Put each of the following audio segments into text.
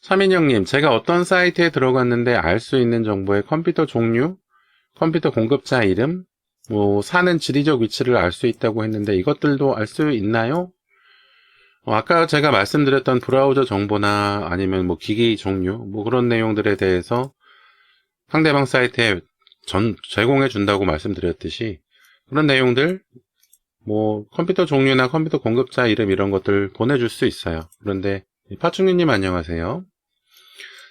차민영님, 제가 어떤 사이트에 들어갔는데 알 수 있는 정보의 컴퓨터 종류, 컴퓨터 공급자 이름, 사는 지리적 위치를 알 수 있다고 했는데 이것들도 알 수 있나요? 아까 제가 말씀드렸던 브라우저 정보나 아니면 기기 종류, 그런 내용들에 대해서 상대방 사이트에 제공해 준다고 말씀드렸듯이 그런 내용들, 컴퓨터 종류나 컴퓨터 공급자 이름 이런 것들 보내줄 수 있어요. 그런데 파충류님 안녕하세요.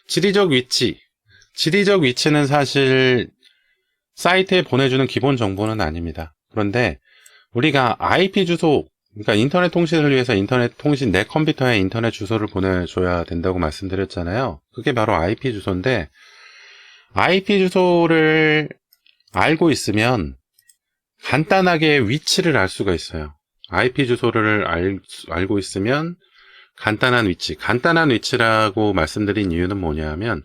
지리적 위치. 지리적 위치는 사실 사이트에 보내주는 기본 정보는 아닙니다. 그런데 우리가 IP 주소, 그러니까 인터넷 통신을 위해서 인터넷 통신, 내 컴퓨터에 인터넷 주소를 보내줘야 된다고 말씀드렸잖아요. 그게 바로 IP 주소인데, IP 주소를 알고 있으면 간단하게 위치를 알 수가 있어요. IP 주소를 알고 있으면 간단한 위치라고 말씀드린 이유는 뭐냐면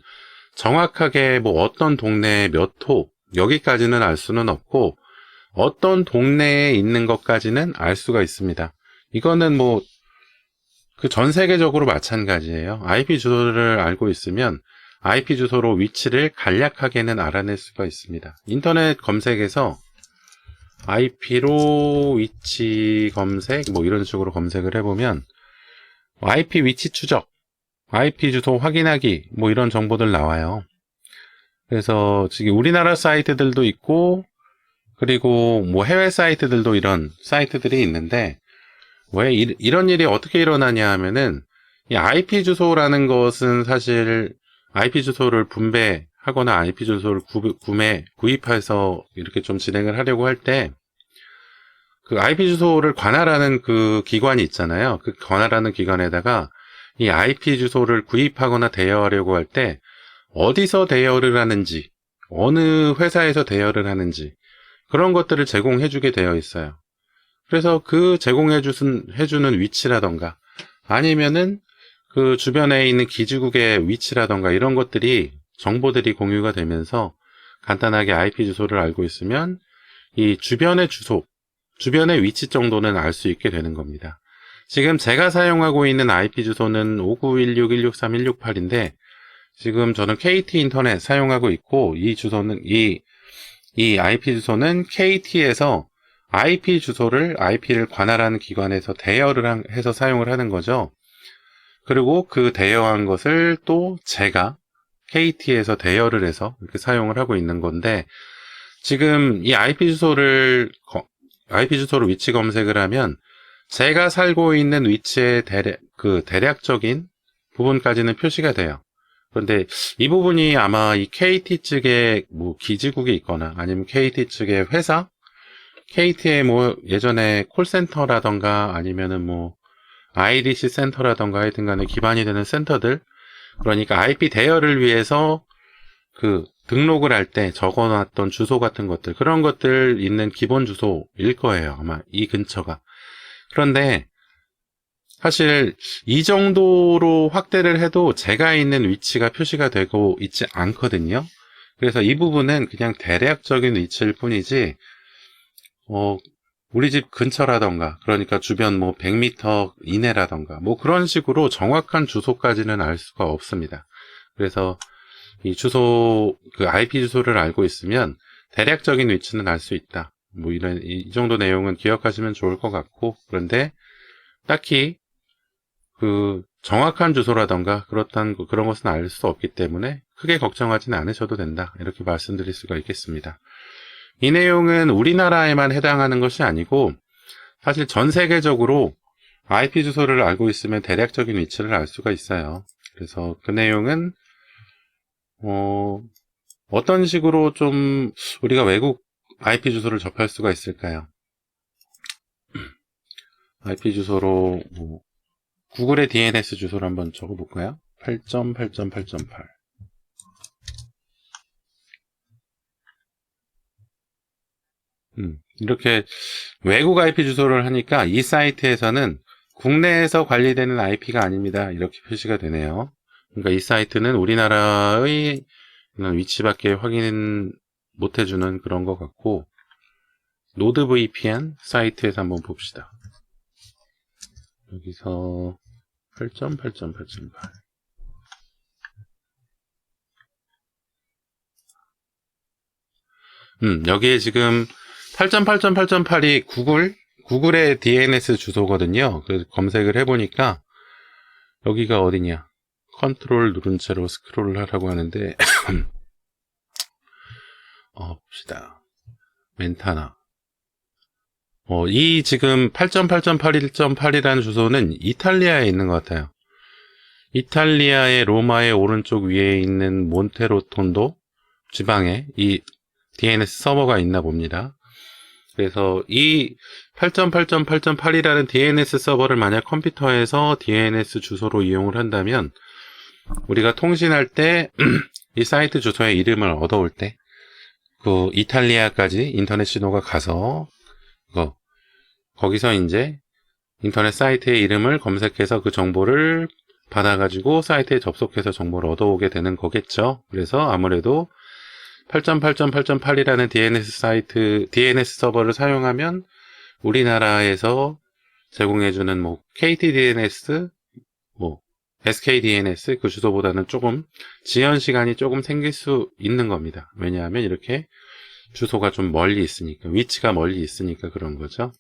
정확하게 어떤 동네에 몇 호, 여기까지는 알 수는 없고 어떤 동네에 있는 것까지는 알 수가 있습니다. 이거는 전 세계적으로 마찬가지예요. IP 주소를 알고 있으면 IP 주소로 위치를 간략하게는 알아낼 수가 있습니다. 인터넷 검색에서 IP로 위치 검색, 이런 식으로 검색을 해보면 IP 위치 추적, IP 주소 확인하기, 이런 정보들 나와요. 그래서 지금 우리나라 사이트들도 있고, 그리고 해외 사이트들도 이런 사이트들이 있는데, 왜 이런 일이 어떻게 일어나냐 하면은, 이 IP 주소라는 것은 사실 IP 주소를 분배하거나 IP 주소를 구입해서 이렇게 좀 진행을 하려고 할 때, 그 IP 주소를 관할하는 그 기관이 있잖아요. 그 관할하는 기관에다가 이 IP 주소를 구입하거나 대여하려고 할 때 어디서 대여를 하는지, 어느 회사에서 대여를 하는지 그런 것들을 제공해주게 되어 있어요. 그래서 그 제공해주는 위치라던가 아니면은 그 주변에 있는 기지국의 위치라던가 이런 것들이 정보들이 공유가 되면서 간단하게 IP 주소를 알고 있으면 이 주변의 주변의 위치 정도는 알 수 있게 되는 겁니다. 지금 제가 사용하고 있는 IP 주소는 5916.163.168인데 지금 저는 KT 인터넷 사용하고 있고 이 IP 주소는 KT에서 IP를 관할하는 기관에서 대여를 해서 사용을 하는 거죠. 그리고 그 대여한 것을 또 제가 KT에서 대여를 해서 이렇게 사용을 하고 있는 건데 지금 이 IP 주소로 위치 검색을 하면 제가 살고 있는 위치의 대략적인 부분까지는 표시가 돼요. 그런데 이 부분이 아마 이 KT 측에 기지국이 있거나 아니면 KT 측의 회사, KT의 예전에 콜센터라던가 아니면은 IDC 센터라던가 하여튼 간에 기반이 되는 센터들, 그러니까 IP 대여를 위해서 등록을 할 때 적어놨던 주소 같은 것들, 그런 것들 있는 기본 주소일 거예요. 아마 이 근처가. 그런데 사실 이 정도로 확대를 해도 제가 있는 위치가 표시가 되고 있지 않거든요. 그래서 이 부분은 그냥 대략적인 위치일 뿐이지, 우리 집 근처라던가, 그러니까 주변 100m 이내라던가, 그런 식으로 정확한 주소까지는 알 수가 없습니다. 그래서 이 IP 주소를 알고 있으면 대략적인 위치는 알 수 있다. 이 정도 내용은 기억하시면 좋을 것 같고, 그런데 딱히 정확한 주소라던가 그런 것은 알 수 없기 때문에 크게 걱정하지는 않으셔도 된다. 이렇게 말씀드릴 수가 있겠습니다. 이 내용은 우리나라에만 해당하는 것이 아니고 사실 전 세계적으로 IP 주소를 알고 있으면 대략적인 위치를 알 수가 있어요. 그래서 그 내용은 어떤 식으로 좀 우리가 외국 IP 주소를 접할 수가 있을까요? IP 주소로 구글의 DNS 주소를 한번 적어볼까요? 8.8.8.8 이렇게 외국 IP 주소를 하니까 이 사이트에서는 국내에서 관리되는 IP가 아닙니다. 이렇게 표시가 되네요. 그러니까 이 사이트는 우리나라의 위치밖에 확인 못 해주는 그런 것 같고, 노드 VPN 사이트에서 한번 봅시다. 여기서 8.8.8.8 여기에 지금 8.8.8.8이 구글의 DNS 주소거든요. 그래서 검색을 해보니까 여기가 어디냐? 컨트롤 누른 채로 스크롤을 하라고 하는데 봅시다. 멘타나. 이 지금 8.8.8.1.8이라는 주소는 이탈리아에 있는 것 같아요. 이탈리아의 로마의 오른쪽 위에 있는 몬테로톤도 지방에 이 DNS 서버가 있나 봅니다. 그래서 이 8.8.8.8이라는 DNS 서버를 만약 컴퓨터에서 DNS 주소로 이용을 한다면 우리가 통신할 때 이 사이트 주소의 이름을 얻어올 때 그 이탈리아까지 인터넷 신호가 가서 거기서 이제 인터넷 사이트의 이름을 검색해서 그 정보를 받아가지고 사이트에 접속해서 정보를 얻어오게 되는 거겠죠. 그래서 아무래도 8.8.8.8이라는 DNS 서버를 사용하면 우리나라에서 제공해주는 KTDNS, SKDNS 그 주소보다는 조금 지연 시간이 조금 생길 수 있는 겁니다. 왜냐하면 이렇게 주소가 좀 멀리 있으니까, 위치가 멀리 있으니까 그런 거죠.